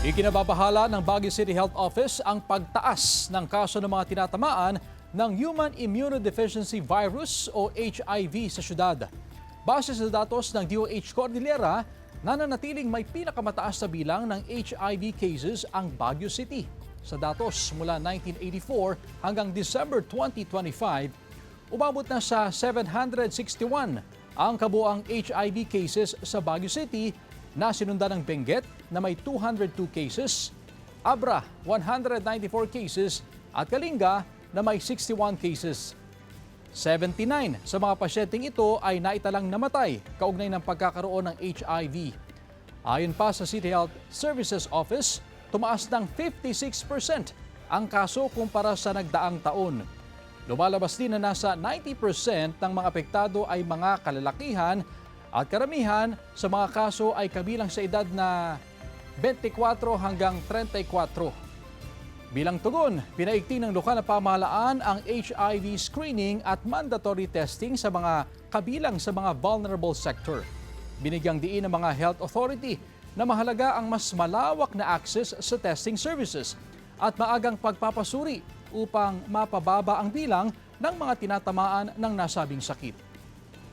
Ikinababahala ng Baguio City Health Office ang pagtaas ng kaso ng mga tinatamaan ng Human Immunodeficiency Virus o HIV sa syudad. Base sa datos ng DOH Cordillera, nananatiling may pinakamataas na bilang ng HIV cases ang Baguio City. Sa datos mula 1984 hanggang December 2025, umabot na sa 761 ang kabuang HIV cases sa Baguio City, na sinundan ng Benguet na may 202 cases, Abra 194 cases at Kalinga na may 61 cases. 79 sa mga pasyenteng ito ay naitalang namatay kaugnay ng pagkakaroon ng HIV. Ayon pa sa City Health Services Office, tumaas ng 56% ang kaso kumpara sa nagdaang taon. Lumalabas din na nasa 90% ng mga apektado ay mga kalalakihan at karamihan sa mga kaso ay kabilang sa edad na 24 hanggang 34. Bilang tugon, pinaigting ng lokal na pamahalaan ang HIV screening at mandatory testing sa mga kabilang sa mga vulnerable sector. Binigyang diin ng mga health authority na mahalaga ang mas malawak na access sa testing services at maagang pagpapasuri upang mapababa ang bilang ng mga tinatamaan ng nasabing sakit.